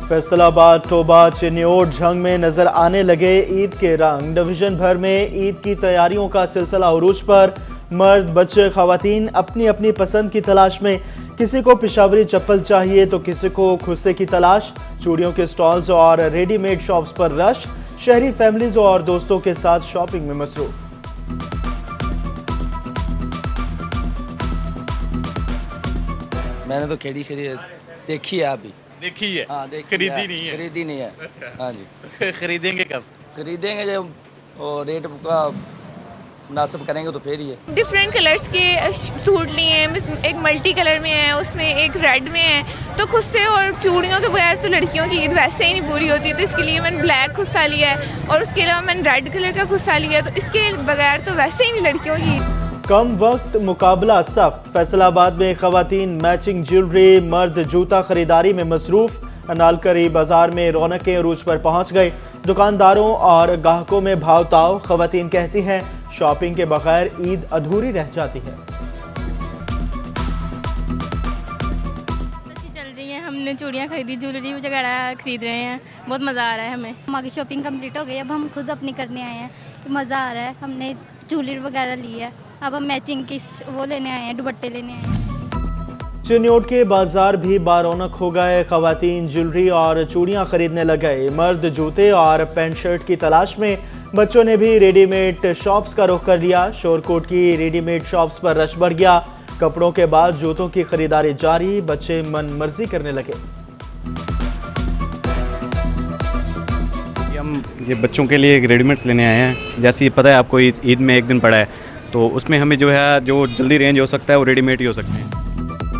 Faisalabad, Toba, Chiniot, Jhang में नजर आने लगे ईद के रंग। डिवीजन भर में ईद की तैयारियों का सिलसिला उरूज पर। मर्द, बच्चे, खवातीन अपनी अपनी पसंद की तलाश में। किसी को पेशावरी चप्पल चाहिए तो किसी को खुस्से की तलाश। चूड़ियों के स्टॉल्स और रेडीमेड शॉप्स पर रश। शहरी फैमिलीज और दोस्तों के साथ शॉपिंग में मसरूफ। मैंने तो खेड़ी देखी है अभी। देखी है? हाँ, खरीदी नहीं है? खरीदी नहीं है। अच्छा। हाँ जी। खरीदेंगे कब? खरीदेंगे जब और रेट का मुनासिब करेंगे तो फिर ही है। डिफरेंट कलर्स के सूट लिए हैं, एक मल्टी कलर में है, उसमें एक रेड में है। तो खुस्से और चूड़ियों के बगैर तो लड़कियों की ईद वैसे ही नहीं पूरी होती, तो इसके लिए मैंने ब्लैक खुस्सा लिया है और उसके अलावा मैंने रेड कलर का खुस्सा लिया है। तो इसके बगैर तो वैसे ही नहीं लड़कियों की। कम वक्त, मुकाबला सख्त। फैसलाबाद में खवातीन मैचिंग ज्वेलरी, मर्द जूता खरीदारी में मसरूफ। अनालकरी बाजार में रौनकें अरूज पर पहुंच गई। दुकानदारों और ग्राहकों में भाव ताव। खवातीन कहती हैं शॉपिंग के बगैर ईद अधूरी रह जाती है। अच्छी चल रही है, हमने चूड़ियाँ खरीदी, ज्वेलरी वगैरह खरीद रहे हैं, बहुत मज़ा आ रहा है हमें। हमारी शॉपिंग कंप्लीट हो गई, अब हम खुद अपनी करने आए हैं, तो मज़ा आ रहा है। हमने ज्वेलरी वगैरह ली है, अब हम मैचिंग की वो लेने आए हैं, दुपट्टे लेने आए हैं। चिन्योट के बाजार भी बारौनक हो गए। खवातीन ज्वेलरी और चूड़ियां खरीदने लग गए। मर्द जूते और पैंट शर्ट की तलाश में। बच्चों ने भी रेडीमेड शॉप्स का रुख कर लिया। शोरकोट की रेडीमेड शॉप्स पर रश बढ़ गया। कपड़ों के बाद जूतों की खरीदारी जारी। बच्चे मन मर्जी करने लगे। हम ये बच्चों के लिए रेडीमेड्स लेने आए हैं। जैसे पता है आपको ईद में एक दिन पड़ा है, तो उसमें हमें जो है जो जल्दी रेंज हो सकता है वो रेडीमेड ही हो सकते हैं।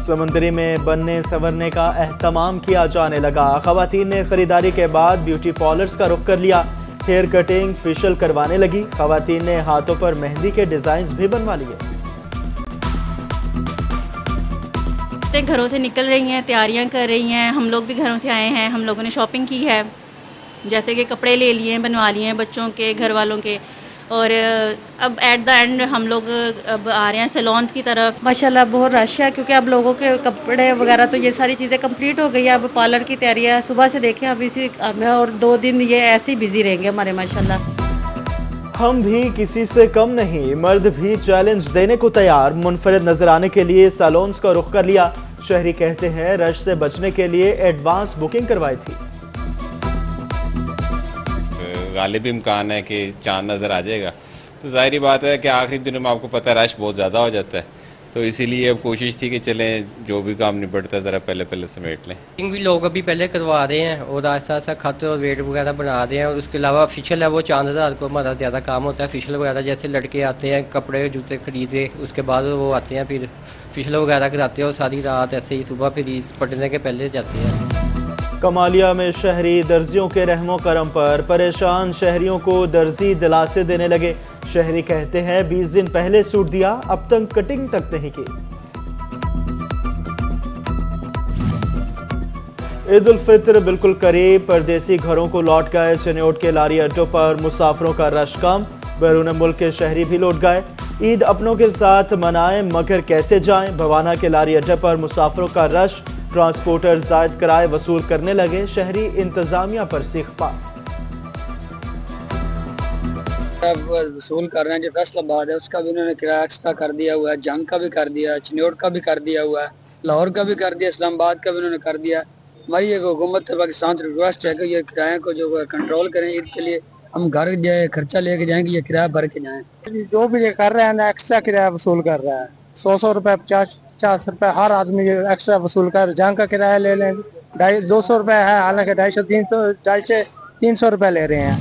समंदरी में बनने संवरने का एहतमाम किया जाने लगा। खवातीन ने खरीदारी के बाद ब्यूटी पार्लर्स का रुख कर लिया। हेयर कटिंग, फेशियल करवाने लगी। खवातीन ने हाथों पर मेहंदी के डिजाइन भी बनवा लिए। घरों से निकल रही हैं, तैयारियां कर रही हैं। हम लोग भी घरों से आए हैं, हम लोगों ने शॉपिंग की है, जैसे कि कपड़े ले लिए हैं, बनवा लिए हैं बच्चों के, घर वालों के। और अब एट द एंड हम लोग अब आ रहे हैं सैलून्स की तरफ। माशाल्लाह बहुत रश है, क्योंकि अब लोगों के कपड़े वगैरह तो ये सारी चीज़ें कंप्लीट हो गई है। अब पार्लर की तैयारी है, सुबह से देखें अब इसी और 2 दिन ये ऐसे ही बिजी रहेंगे हमारे माशाल्लाह। हम भी किसी से कम नहीं। मर्द भी चैलेंज देने को तैयार। मुनफरिद नजर आने के लिए सैलून्स का रुख कर लिया। शहरी कहते हैं रश से बचने के लिए एडवांस बुकिंग करवाई थी। गालिब इम्कान है कि चांद नज़र आ जाएगा, तो जाहिर बात है कि आखिरी दिनों में आपको पता है रश बहुत ज़्यादा हो जाता है, तो इसीलिए अब कोशिश थी कि चलें जो भी काम निपटता है ज़रा पहले समेट लें। भी लोग अभी पहले करवा रहे हैं और आस्ता आस्ता खत और वेट वगैरह बना रहे हैं। और उसके अलावा ऑफिशियल है वो 4000 को हमारा ज़्यादा काम होता है। ऑफिशियल वगैरह जैसे लड़के आते हैं कपड़े जूते खरीदे, उसके बाद वो आते हैं फिर ऑफिशियल वगैरह कराते हैं और सारी रात ऐसे ही सुबह फिर ईद पड़ने के पहले जाते हैं। कमालिया में शहरी दर्जियों के रहमो करम पर परेशान शहरियों को दर्जी दिलासे देने लगे। शहरी कहते हैं 20 दिन पहले सूट दिया, अब तक कटिंग तक नहीं की। ईद उल फित्र बिल्कुल करीब। परदेसी घरों को लौट गए। चिन्योट के लारी अड्डों पर मुसाफिरों का रश कम। बैरून मुल्क के शहरी भी लौट गए। ईद अपनों के साथ मनाएं मगर कैसे जाएं। भवाना के लारी अड्डे पर मुसाफिरों का रश। ट्रांसपोर्टर जायद किराए वसूल करने लगे। शहरी इंतजामिया पर सीखपा। वसूल कर रहे हैं। जो फैसलाबाद है उसका भी उन्होंने किराया एक्स्ट्रा कर दिया हुआ है, जंग का भी कर दिया है, चिन्योट का भी कर दिया हुआ है, लाहौर का भी कर दिया, इस्लामाबाद का भी उन्होंने कर दिया। हमारी एक हुकूमत पाकिस्तान से रिक्वेस्ट है कि ये किराए को जो कंट्रोल करें। ईद के लिए हम घर जाए खर्चा लेके जाएंगे, ये किराया भर के जाएं। जो भी ये कर रहे हैं ना एक्स्ट्रा किराया वसूल कर रहा है। 100 रुपए 50 रुपए हर आदमी एक्स्ट्रा वसूल कर। जंग का किराया ले लें 200 रुपए है, हालांकि 250-300 रुपए ले रहे हैं।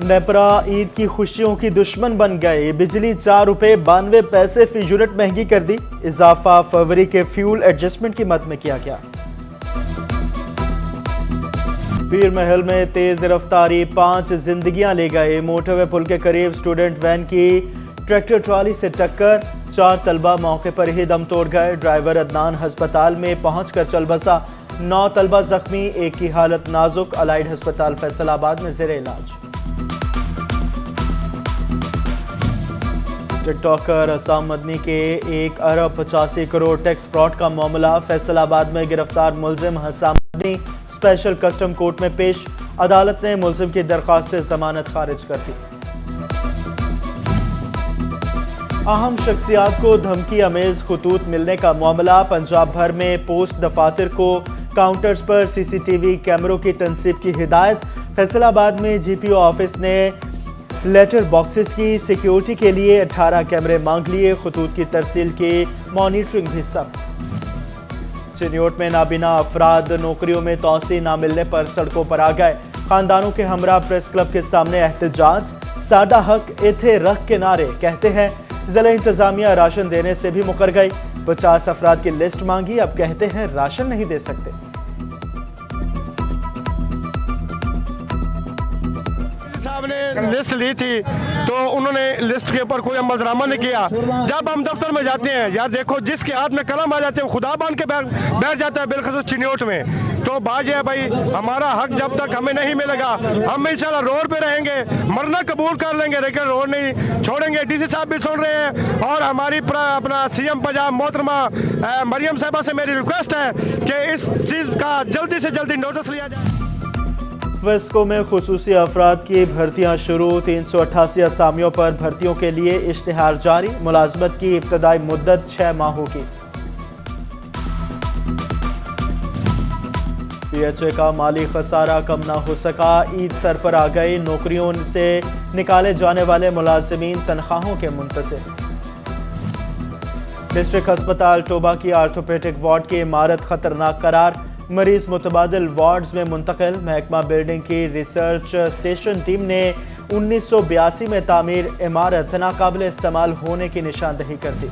नेपरा ईद की खुशियों की दुश्मन बन गए। बिजली 4 रुपए 92 पैसे फी यूनिट महंगी कर दी। इजाफा फरवरी के फ्यूल एडजस्टमेंट की मद में किया गया। पीर महल में तेज रफ्तारी 5 जिंदगियां ले गए। मोटरवे पुल के करीब स्टूडेंट वैन की ट्रैक्टर ट्रॉली से टक्कर। 4 तलबा मौके पर ही दम तोड़ गए। ड्राइवर अदनान अस्पताल में पहुंचकर चल बसा। 9 तलबा जख्मी, एक की हालत नाजुक। अलाइड अस्पताल फैसलाबाद में जेर इलाज। टिकटॉकर असाम मदनी के 1 अरब 85 करोड़ टैक्स फ्रॉड का मामला। फैसलाबाद में गिरफ्तार मुलजिम हसाम स्पेशल कस्टम कोर्ट में पेश, अदालत ने मुलजिम की दरख्वास्त से जमानत खारिज कर दी। अहम शख्सियात को धमकी अमेज खतूत मिलने का मामला, पंजाब भर में पोस्ट दफातर को काउंटर्स पर सीसीटीवी कैमरों की तनसीब की हिदायत। फैसलाबाद में जीपीओ ऑफिस ने लेटर बॉक्सेस की सिक्योरिटी के लिए 18 कैमरे मांग लिए, खतूत की तरसील की मॉनिटरिंग भी सख्त। चिन्योट में नाबीना अफराद नौकरियों में तौसी न मिलने पर सड़कों पर आ गए, खानदानों के हमरा प्रेस क्लब के सामने एहतजाज, साडा हक इथे रख के नारे, कहते हैं जिला इंतजामिया राशन देने से भी मुकर गई, 50 अफराद की लिस्ट मांगी, अब कहते हैं राशन नहीं दे सकते। साहब ने लिस्ट ली थी तो उन्होंने लिस्ट के ऊपर कोई अमल दरामद नहीं किया। जब हम दफ्तर में जाते हैं, यार देखो जिसके हाथ में कलम आ जाते हैं वो खुदा बांध के बैठ जाता है, बिलखसूस चिन्योट में। तो बात यह है भाई, हमारा हक जब तक हमें नहीं मिलेगा हम इंशाल्लाह रोड पे रहेंगे, मरना कबूल कर लेंगे लेकिन रोड नहीं छोड़ेंगे। डीसी साहब भी सुन रहे हैं और हमारी अपना सीएम पंजाब मोहतरमा मरियम साहिबा से मेरी रिक्वेस्ट है कि इस चीज का जल्दी से जल्दी नोटिस लिया जाए। वेस्को में खुसूसी अफराद की भर्तियां शुरू, 388 असामियों पर भर्तियों के लिए इश्तिहार जारी, मुलाजमत की इब्तदाई मुद्दत 6 माह होगी। पीएचए का माली खसारा कम न हो सका, ईद सर पर आ गई, नौकरियों से निकाले जाने वाले मुलाजिमीन तनख्वाहों के मुंतसिर। डिस्ट्रिक्ट अस्पताल टोबा की आर्थोपेडिक वार्ड की इमारत खतरनाक करार, मरीज मुतबादिल वार्ड्स में मुंतकिल, महकमा बिल्डिंग की रिसर्च स्टेशन टीम ने 1982 में तामीर इमारत नाकाबिल इस्तेमाल होने की निशानदही कर दी।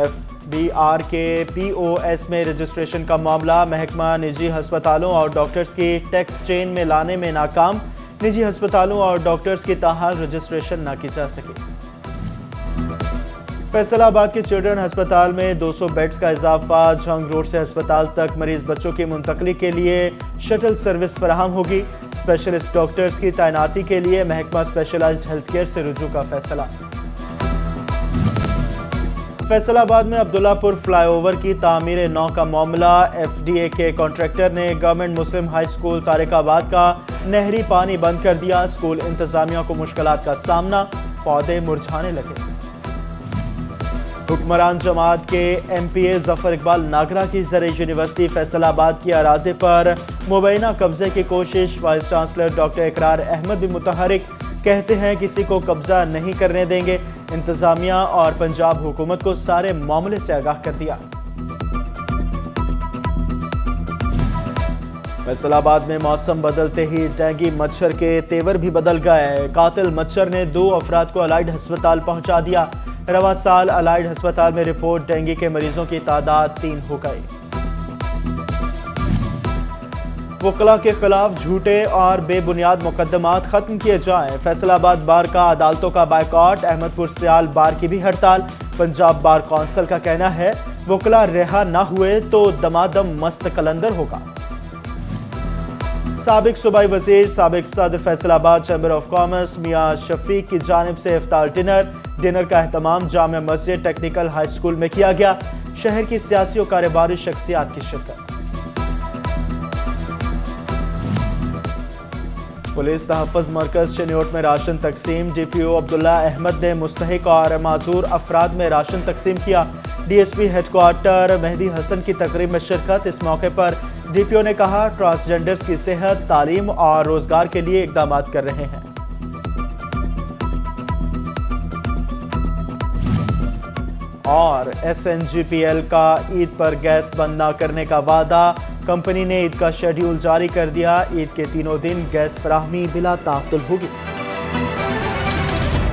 FBR के POS में रजिस्ट्रेशन का मामला, महकमा निजी अस्पतालों और डॉक्टर्स की टैक्स चेन में लाने में नाकाम, निजी अस्पतालों और डॉक्टर्स की ताहाल रजिस्ट्रेशन न की जा सकी। फैसलाबाद के चिल्ड्रन अस्पताल में 200 बेड्स का इजाफा, जंग रोड से अस्पताल तक मरीज बच्चों की मुंतकली के लिए शटल सर्विस फराहम होगी। स्पेशलिस्ट डॉक्टर्स की तैनाती के लिए महकमा स्पेशलाइज्ड हेल्थ केयर से रुजू का फैसला। फैसलाबाद में अब्दुल्लापुर फ्लाईओवर की तामीर नौ का मामला, FDA के कॉन्ट्रैक्टर ने गवर्नमेंट मुस्लिम हाई स्कूल तारिकाबाद का नहरी पानी बंद कर दिया, स्कूल इंतजामिया को मुश्किलात का सामना, पौधे मुरझाने लगे। हुक्मरान जमात के MPA जफर इकबाल नागरा की ज़रिए यूनिवर्सिटी फैसलाबाद की अराज़े पर मुबैना कब्जे की कोशिश, वाइस चांसलर डॉक्टर इकरार अहमद भी मुतहरिक, कहते हैं किसी को कब्जा नहीं करने देंगे, इंतजामिया और पंजाब हुकूमत को सारे मामले से आगाह कर दिया। फैसलाबाद में मौसम बदलते ही डेंगू मच्छर के तेवर भी बदल गए, कातिल मच्छर ने 2 अफराद को अलाइड अस्पताल पहुंचा दिया। रवा साल अलाइड अस्पताल में रिपोर्ट डेंगू के मरीजों की तादाद 3 हो गई। वकला के खिलाफ झूठे और बेबुनियाद मुकदमात खत्म किए जाएं, फैसलाबाद बार का अदालतों का बायकॉट, अहमदपुर सियाल बार की भी हड़ताल, पंजाब बार कौंसिल का कहना है वकला रिहा न हुए तो दमादम मस्त कलंदर होगा। साबिक सूबाई वजीर, साबिक सदर फैसलाबाद चैम्बर ऑफ कॉमर्स मियां शफीक की जानिब से इफ्तार डिनर का एहतमाम Jamia Masjid technical high school में किया गया, शहर की सियासी और कारोबारी शख्सियात की शिरकत। पुलिस तहफ़्फ़ुज़ मरकज चिन्योट में राशन तकसीम, DPO अब्दुल्ला अहमद ने मुस्तहिक और माजूर अफराद में राशन तकसीम किया। DSP हेडक्वार्टर मेहदी हसन की तकरीब में शिरकत, इस मौके पर DPO ने कहा ट्रांसजेंडर्स की सेहत, तालीम और रोजगार के लिए इकदाम कर रहे हैं। और SNGPL का ईद पर गैस बंद न करने का वादा, कंपनी ने ईद का शेड्यूल जारी कर दिया, ईद के तीनों दिन गैस फराहमी बिला ताअत्तुल होगी।